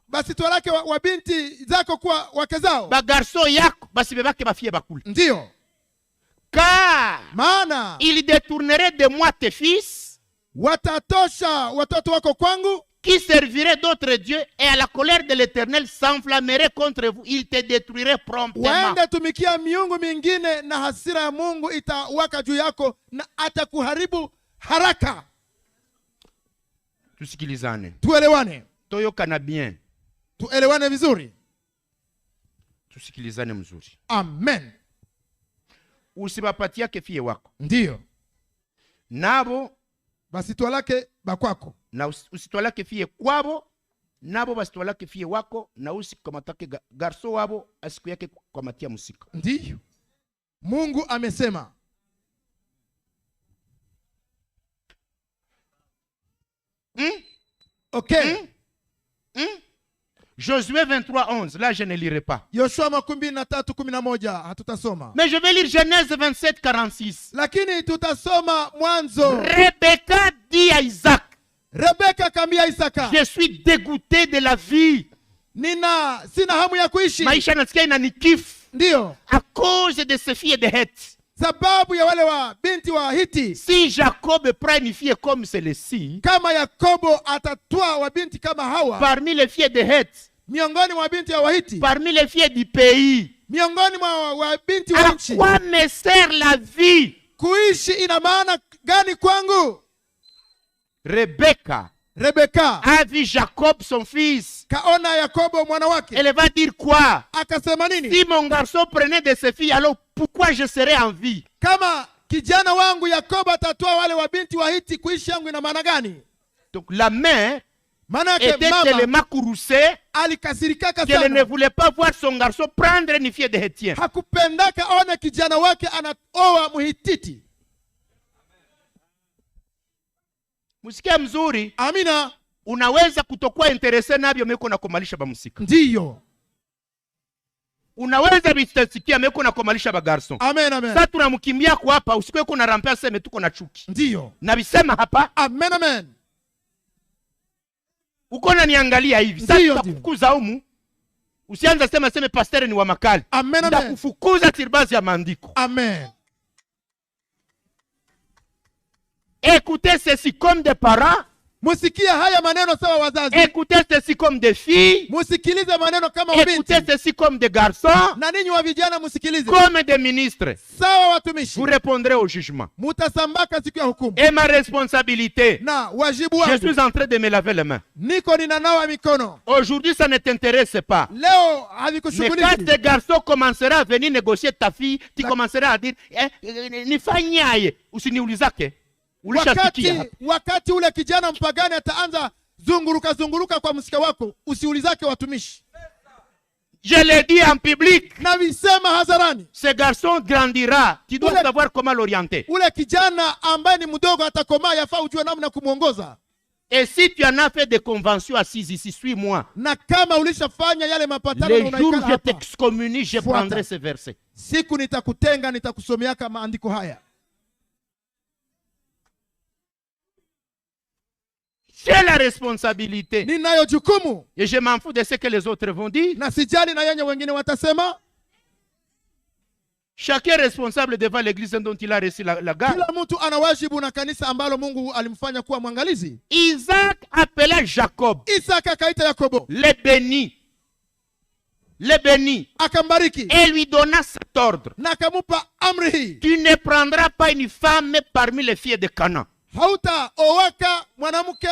B: basitwalake wabinti zako kuwa wake zao.
A: bagarso yako basi bebake bafie bakule.
B: Ndiyo
A: Car
B: maana
A: il détournerait de moi tes fils
B: watatosha watoto wako kwangu,
A: qui serviraient d'autres dieux, et à la colère de l'Éternel s'enflammerait contre vous. Il te détruirait promptement.
B: waende tumikia miungu mingine, na hasira ya Mungu itawaka juu yako na atakuharibu haraka.
A: Tusikilizane,
B: Tuelewane,
A: toyokana bien,
B: tuelewane vizuri.
A: tusikilizane mzuri.
B: Amen.
A: Usibapatiake fie wako
B: Ndiyo
A: nabo,
B: basitwalake bakwako,
A: na usitwalake fie kwabo nabo basitwalake fie wako, na usikamatake garso wabo asiku yake kukamatia musika.
B: ndiyo Mungu amesema. Okay.
A: Josué 23:11, là je ne lirai pas.
B: Yoshua 23:11 hatutasoma,
A: Mais je vais lire Genèse 27:46.
B: lakini tutasoma Mwanzo.
A: Rebecca dit à Isaac,
B: Rebeka kambia Isaka,
A: je suis dégoûté de la vie.
B: sina hamu ya kuishi,
A: Maisha nasikia inanikifu
B: ndiyo
A: à cause de ces filles de Heth.
B: sababu ya wale wa binti wa Hiti.
A: Si Jacob prend une fille comme celle-ci,
B: Kama Yakobo atatwaa wa binti kama hawa
A: parmi les filles de Heth,
B: miongoni mwa binti wa Wahiti,
A: parmi les filles du pays,
B: miongoni mwa wa binti wa
A: à
B: nchi,
A: quoi me sert la vie?
B: kuishi ina maana gani kwangu?
A: Rebecca
B: Rebeka
A: a vu Jacob, son fils.
B: kaona Yakobo mwana wake,
A: Elle va dire quoi?
B: akasema nini?
A: Si mon garçon prenait de ses filles, alors pourquoi je serais en vie?
B: Kama kijana wangu Yakobo atatoa wale wa binti wa Hiti, kuishi yangu ina maana gani?
A: Donc la mère
B: Maana yake
A: était
B: mama
A: tellement courroucée
B: alikasirikaka
A: qu'elle ne
B: sana,
A: voulait pas voir son garçon prendre une fille de Hétien.
B: hakupendaka aone kijana wake anaoa Muhititi.
A: Musikia mzuri,
B: Amina.
A: unaweza kutokuwa interese navyo meko na komalisha bamusika.
B: Ndiyo.
A: Unaweza bitasikia meko na komalisha ba garçon.
B: Amen, amen.
A: Sasa tunamkimbia kwa hapa, usikwe kuna rampea sema tuko na chuki.
B: Ndiyo.
A: Na bisema hapa,
B: Amen, amen.
A: uko na niangalia hivi. Sasa
B: Ndiyo,
A: tutakufukuza humu. Usianza sema pasteur ni wa makali.
B: Amen, amen.
A: Nitakufukuza tirbazi ya maandiko.
B: Amen.
A: Écoutez ceci comme des parents.
B: musikie haya maneno sawa wazazi.
A: Écoutez ceci comme des filles.
B: Musikilize maneno kama wabinti.
A: Écoutez ceci comme des garçons.
B: Na ninyi wa vijana musikilize.
A: Comme des ministres.
B: Sawa watumishi.
A: Vous répondrez au jugement.
B: Mutasambaka siku ya hukumu.
A: Et ma responsabilité.
B: Na wajibu
A: Je
B: wangu.
A: suis en train de me laver les mains.
B: Niko ninanawa mikono.
A: Aujourd'hui, ça ne t'intéresse pas.
B: Leo
A: Mais
B: havikushughuliki.
A: quand tes garçons commenceront à venir négocier ta fille, tu commenceras à dire, nifanyaye, usiniulizake.
B: Wakati ule kijana mpagani ataanza zunguruka kwa msika wako, usiulizake watumishi.
A: Je l'ai dit en public.
B: Na visema hadharani.
A: Ce garçon grandira. Tu dois savoir comment l'orienter.
B: Ule kijana ambaye ni mdogo atakomaa, yafaa ujue namna kumuongoza.
A: Et si tu en as fait des conventions assises ici, suis-moi.
B: Na kama ulishafanya yale mapatano
A: les jours où je t'excommunie, je prendrai ce verset.
B: Siku nitakutenga, nitakusomeaka maandiko haya.
A: J'ai la responsabilité.
B: Ninayo jukumu.
A: Et je m'en fous de ce que les autres vont dire.
B: Na sijali na yenye wengine watasema.
A: Chacun est responsable devant l'église dont il a reçu la garde.
B: Kila mtu ana wajibu na kanisa ambalo Mungu alimfanya kuwa mwangalizi.
A: Isaac appela Jacob.
B: Isaac akaita Yakobo.
A: Le bénit.
B: Akambariki.
A: Et lui donna cet ordre.
B: Na akamupa amri hii.
A: Tu ne prendras pas une femme parmi les filles de Canaan.
B: Hauta owaka mwanamke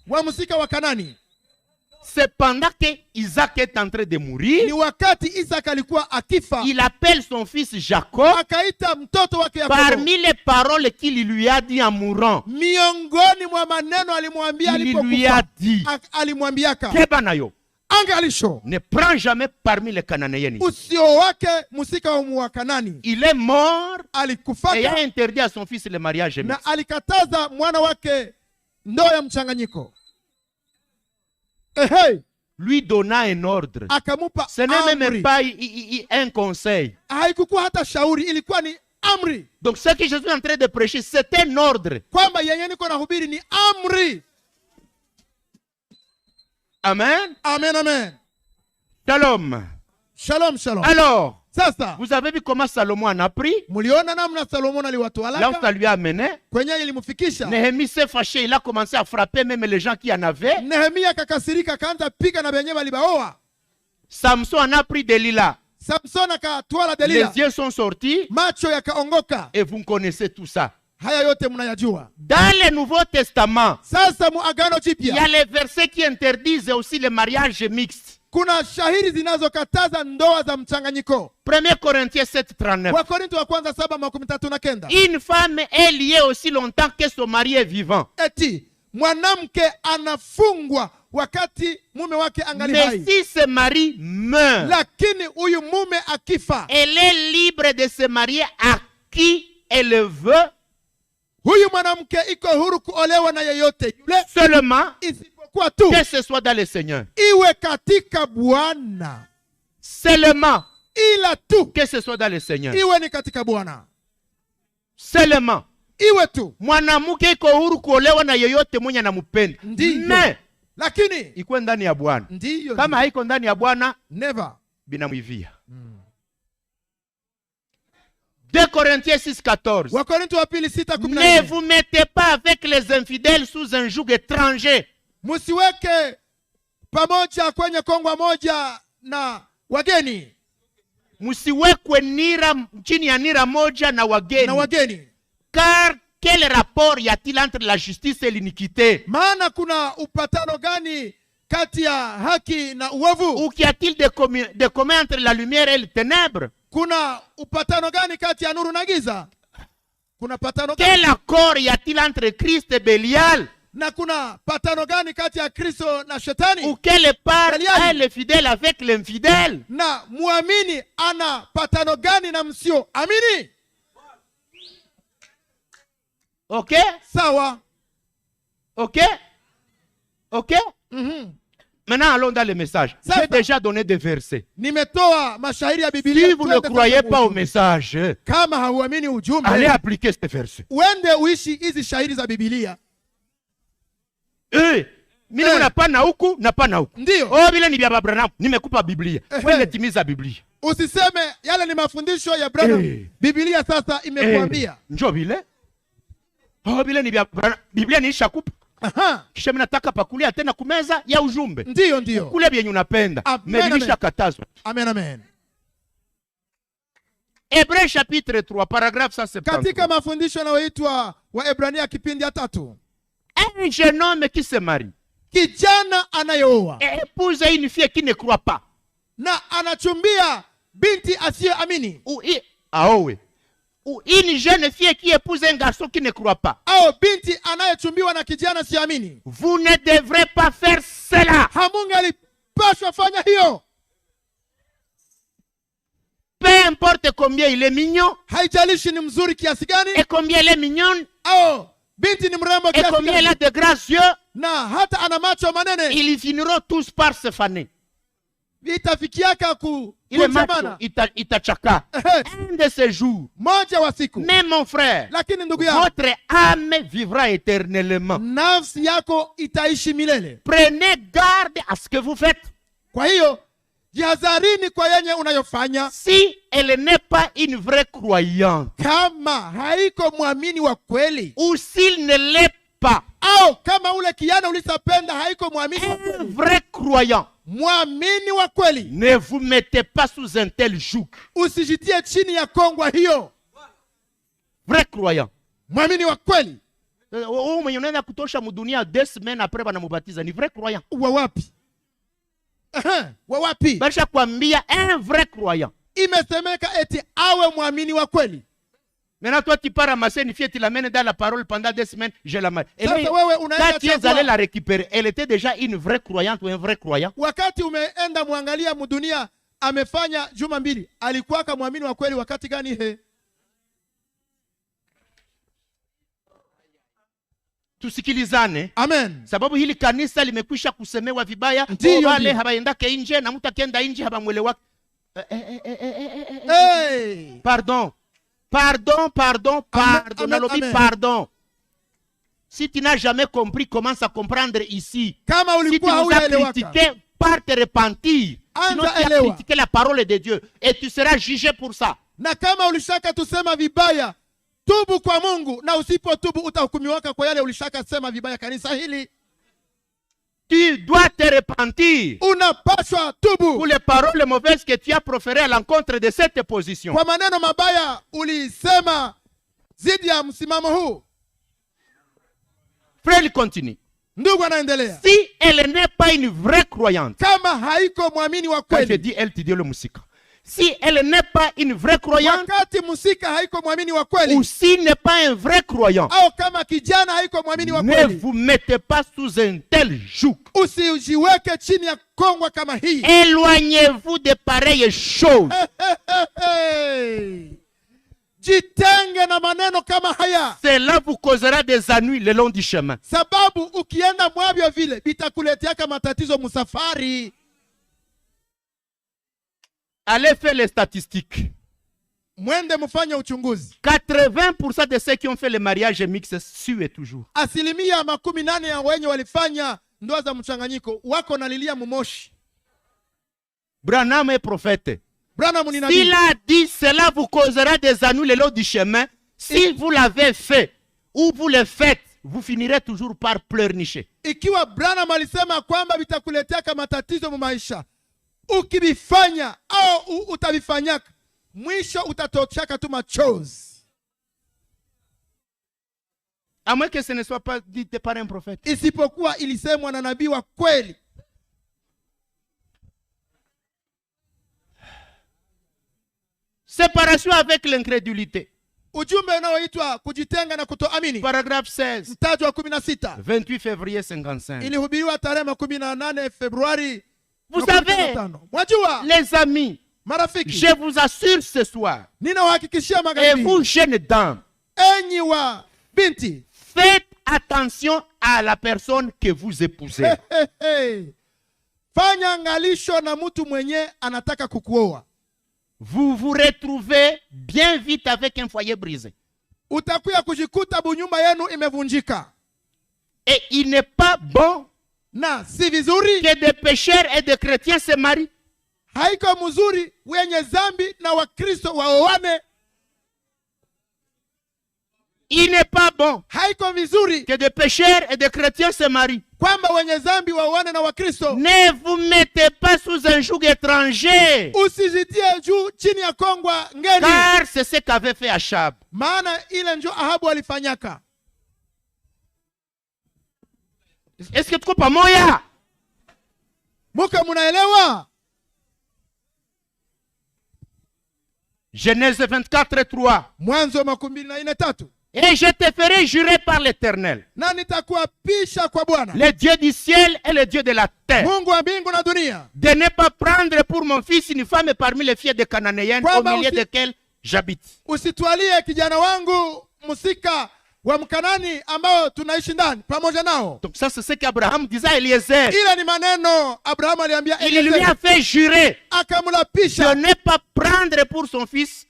B: wa musika wa Kanani.
A: C'est pendant que Isaac est en train de mourir.
B: Ni wakati Isaac alikuwa akifa.
A: Il appelle son fils Jacob.
B: Akaita mtoto wake Yakobo.
A: Parmi les paroles qu'il lui a dit en mourant.
B: Miongoni mwa maneno alimwambia alipokufa.
A: Il lui a dit.
B: Alimwambiaka.
A: Kebanayo.
B: Angalisho.
A: Ne prends jamais parmi les Cananéens.
B: Usiowake musika wa Kanani.
A: Il est mort.
B: Alikufaka.
A: Et a interdit à son fils le mariage.
B: Na alikataza mwana wake ndoa ya mchanganyiko. Hey.
A: Lui donna un ordre.
B: Akamupa
A: ce n'est même pas un conseil.
B: Haikukuwa hata shauri, ilikuwa ni amri.
A: Donc ce que je suis en train de prêcher, c'est un ordre.
B: Kwamba yenye niko nahubiri ni amri.
A: Amen.
B: Amen, amen.
A: Shalom.
B: Shalom, shalom.
A: Alors,
B: sasa,
A: vous avez vu comment Salomon en a pris?
B: Muliona namna Salomon aliwatwalaka.
A: Là où ça lui a amené.
B: Kwenye ilimufikisha.
A: Néhémie s'est fâché, il a commencé à frapper même les gens qui en avaient.
B: Nehemia kakasirika, kaanza piga na benye balibaoa.
A: Samson en a pris Delilah.
B: Samson akatwala Delila.
A: Les yeux sont sortis.
B: Macho yakaongoka.
A: Et vous connaissez tout ça.
B: Haya yote mnayajua.
A: Dans le Nouveau Testament,
B: sasa mu Agano Jipya,
A: il y a les versets qui interdisent aussi le mariage mixte.
B: Kuna shahidi zinazokataza ndoa za mchanganyiko.
A: 1 Corinthiens 7:39.
B: Wakorintho wa kwanza 7:39.
A: Une femme est liée aussi longtemps que son mari est vivant.
B: Eti mwanamke anafungwa wakati mume wake angali hai.
A: Mais si ce mari meurt,
B: lakini huyu mume akifa,
A: elle est libre de se marier à qui elle veut.
B: Huyu mwanamke iko huru kuolewa na yeyote yule,
A: seulement
B: isipokuwa tu
A: que ce soit dans le Seigneur.
B: Iwe katika Bwana.
A: Seulement
B: ila tu
A: que ce soit dans le Seigneur.
B: Iwe ni katika Bwana.
A: Seulement
B: iwe tu
A: mwanamke iko huru kuolewa na yeyote mwenye anamupenda.
B: Ndiyo. Lakini
A: iko ndani ya Bwana.
B: Ndiyo.
A: Kama haiko ndani ya Bwana,
B: never
A: binamwivia. 2 Corinthiens 6:14. Ne vous mettez pas avec les infidèles sous un joug étranger.
B: Musiweke pamoja kwenye kongwa moja na wageni.
A: Musiwekwe chini ya nira moja na wageni. Car quel rapport y a-t-il entre la justice et l'iniquité?
B: Maana kuna upatano gani kati ya haki na uovu?
A: Ou qu'y a-t-il de commun entre la lumière et les ténèbres?
B: Kuna upatano gani kati ya nuru na giza? Kuna patano gani?
A: Quel accord y a-t-il entre Christ et Bélial?
B: Na kuna patano gani kati ya Kristo na Shetani?
A: Ou quelle part a le fidèle avec l'infidèle?
B: Na muamini ana patano gani na msio amini?
A: Ok?
B: Sawa.
A: Ok? Ok? Maintenant, allons dans le message. J'ai déjà donné des versets. Si vous ne croyez pas au message, allez appliquer ces versets. Mimi napana huku napana huku. Oh, vile ni vya Abraham, nimekupa Biblia. Wewe timiza Biblia.
B: Usiseme yale ni mafundisho ya Abraham. Biblia sasa imekuambia.
A: Njoo vile. Oh, vile ni vya Abraham. Biblia niishakupa. Kisha mimi nataka pakulia tena kumeza ya ujumbe.
B: Ndio.
A: Kule byenye unapenda. Mebilisha katazwa.
B: Amen.
A: Hébreux chapitre 3 paragraphe 170.
B: Katika mafundisho yanayoitwa Waebrania kipindi ya 3.
A: Un jeune homme qui se marie.
B: Kijana anayeoa.
A: Et épouse une fille qui ne croit pas.
B: Na anachumbia binti asiyeamini.
A: Ou une jeune fille qui épouse un garçon qui ne croit pas.
B: Au binti anayechumbiwa na kijana asiyeamini.
A: Vous ne devrez pas faire cela.
B: Hamungalipaswa fanya hiyo.
A: Peu importe combien il est mignon.
B: Haijalishi ni mzuri kiasi gani.
A: Et combien elle est mignonne.
B: Binti ni mrembo kiasi
A: gani. Et combien elle a de grands yeux.
B: Na hata ana macho manene.
A: Ils finiront tous par se faner.
B: Itafikiaka
A: ile macho itachaka. Un de ces jours.
B: Moja wa siku.
A: Mais mon frère.
B: Lakini ndugu yangu.
A: Votre âme vivra éternellement.
B: Nafsi yako itaishi milele.
A: Prenez garde à ce que vous faites.
B: Kwa hiyo jihadharini kwa yenye unayofanya.
A: Si elle n'est pas une vraie croyante.
B: Kama haiko muamini wa kweli.
A: Ou s'il ne l'est pas.
B: Au kama ule kijana ulisapenda haiko muamini wa kweli.
A: Un vrai croyant.
B: Muamini wa kweli.
A: Ne vous mettez pas sous un tel joug.
B: Usijitie chini ya kongwa hiyo.
A: Vrai croyant.
B: Muamini wa kweli.
A: Mwenye unaenda kutosha mudunia 2 semaines après banamubatiza ni vrai croyant.
B: Wa wapi? Wa wapi?
A: Basha kuambia un vrai croyant.
B: Imesemeka eti awe muamini wa kweli.
A: Maintenant toi tu pars ramasser une fille, tu l'amènes dans la parole pendant 2 semaines, je la marie. Et
B: quand
A: tu es allé la récupérer, elle était déjà une vraie croyante ou un vrai croyant.
B: Wakati umeenda muangalia mudunia amefanya juma mbili, alikuwa kama muamini wa kweli wakati gani he?
A: Tusikilizane.
B: Amen.
A: Sababu hili kanisa limekwisha kusemewa vibaya. Wale habaendake nje na mtu akienda nje habamwelewa. Pardon. Pardon. Si tu n'as jamais compris, commence à comprendre ici. Si tu nous as critiqué, par te repentir. Sinon tu as critiqué la parole de Dieu. Et tu seras jugé pour ça.
B: Na kama ulishaka tusema vibaya, tubu kwa Mungu. Na usipo tubu utahukumiwaka kwa yale ulishaka sema vibaya kanisa hili.
A: Tu dois te repentir
B: unapaswa tubu
A: pour les paroles mauvaises que tu as proférées à l'encontre de cette position.
B: Kwa maneno mabaya ulisema zidi ya msimamo huu.
A: Frère, il continue.
B: Ndugu anaendelea.
A: Si elle n'est pas une vraie croyante.
B: Kama haiko muamini wa kweli.
A: Quand je dis elle, tu dis le musika. Si elle n'est pas une vraie croyante,
B: wakati musika haiko muamini wa kweli,
A: ou s'il n'est pas un vrai croyant,
B: au kama kijana haiko muamini wa kweli,
A: ne vous mettez pas sous un tel joug.
B: Usijiweke chini ya kongwa kama hii.
A: Éloignez-vous de pareilles choses.
B: Jitenge na maneno kama haya.
A: Cela vous causera des ennuis le long du chemin.
B: Sababu ukienda mwavyo vile bitakuletea matatizo musafari.
A: Allez faire les statistiques.
B: Mwende mfanye uchunguzi.
A: 80% de ceux qui ont fait le mariage mixte suent toujours.
B: Asilimia 80 ya wenye walifanya ndoa za mchanganyiko wako nalilia mumoshi.
A: Branham est prophète.
B: Branham ni nabii.
A: S'il a dit cela vous causera des ennuis le long du chemin, si vous l'avez fait ou vous le faites, vous finirez toujours par pleurnicher.
B: Ikiwa Branham alisema kwamba bitakuletea matatizo mu maisha, ukibifanya au utabifanyaka, mwisho utatochaka tu machozi.
A: À moins que ce ne soit pas dit par un prophète.
B: Isipokuwa ilisemwa na nabii wa kweli.
A: Séparation avec l'incrédulité.
B: Ujumbe unaoitwa kujitenga na kutoamini.
A: Paragraphe 16.
B: Mstari wa 16.
A: 28 février 55.
B: Ilihubiriwa tarehe 18 Februari.
A: Vous savez, les amis,
B: marafiki,
A: je vous assure ce soir, et vous jeunes dames,
B: enyi wa binti,
A: faites attention à la personne que vous épousez.
B: Fanya angalisho na mtu mwenye anataka kukuoa.
A: Vous vous retrouvez bien vite avec un foyer brisé.
B: Utakuya kujikuta bunyumba yenu imevunjika.
A: Et il n'est pas bon
B: na si vizuri
A: que des pécheurs et des chrétiens se marient.
B: Haiko mzuri wenye zambi na wakristo waoane.
A: Il n'est pas bon
B: haiko vizuri
A: que des pécheurs et des chrétiens se marient.
B: kwamba wenye dhambi waoane na Wakristo.
A: Ne vous mettez pas sous un joug étranger.
B: Usijitie juu chini ya kongwa ngeni,
A: Car c'est ce qu'avait fait Achab.
B: maana ile njo Ahabu alifanyaka.
A: Est-ce que tuko pamoja?
B: Muka munaelewa?
A: Genèse 24:3.
B: Mwanzo 24:3.
A: Et je te ferai jurer par l'Éternel,
B: Na nitakuapisha kwa Bwana,
A: le Dieu du ciel et le Dieu de la terre,
B: Mungu wa mbingu na dunia,
A: de ne pas prendre pour mon fils une femme parmi les filles des Cananéennes au
B: Kwamba
A: milieu desquelles j'habite.
B: usitwalie kijana wangu musika wa Mkanani ambao tunaishi ndani pamoja nao.
A: Donc ça c'est ce qu'Abraham disait à Eliezer.
B: Ila ni maneno Abrahamu aliambia
A: Il lui
B: Eliezer,
A: a fait jurer
B: akamlapisha
A: de ne pas prendre pour son fils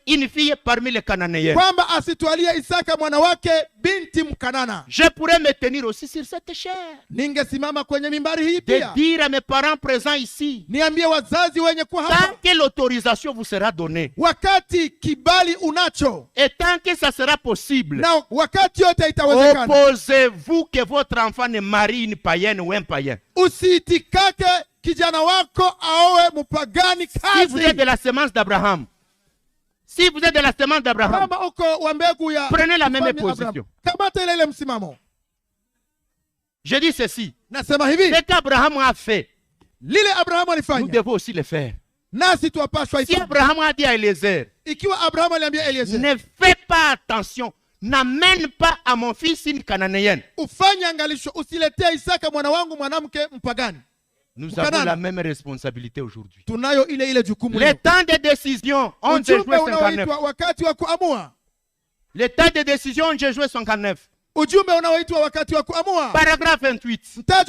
A: une fille parmi les Cananéens.
B: kwamba asitwalie Isaka mwana wake binti Mkanana.
A: Je pourrais me tenir aussi sur cette chair,
B: Ningesimama kwenye mimbari hii
A: de
B: pia
A: dire à mes parents présents ici,
B: niambie wazazi wenye kuwa hapa,
A: tant que l'autorisation vous sera donnée,
B: wakati kibali unacho
A: et tant que ça sera possible,
B: na wakati yote itawezekana,
A: opposez-vous que votre enfant ne marie une païenne ou un païen.
B: usiitikake kijana wako aowe mpagani
A: Si vous êtes
B: kazi.
A: de la semence d'Abraham, si vous êtes de la semence d'Abraham,
B: Kama uko wa mbegu ya
A: prenez la même
B: mfalme
A: position.
B: Abraham, kamata ile ile msimamo.
A: Je dis ceci,
B: Nasema hivi,
A: ce qu'Abraham a fait,
B: lile Abrahamu
A: nous
B: alifanya
A: devons aussi le faire.
B: nasi tuwapashwa
A: Si
B: ifanye.
A: Abraham a dit à Eliezer,
B: Ikiwa Abrahamu aliambia Eliezer,
A: ne fais pas attention, n'amène pas à mon fils une Cananéenne,
B: ufanye angalisho, usiletee Isaka mwana wangu mwanamke mpagani.
A: nous
B: Mkanana.
A: avons la même responsabilité aujourd'hui.
B: Tunayo ile ile jukumu.
A: Les temps de décision ont joué
B: Ujumbe
A: 59.
B: unaoitwa wakati wa kuamua.
A: Les temps de décision ont joué 59.
B: Ujumbe unaoitwa wakati wa kuamua.
A: Paragraphe 28.
B: Mtajo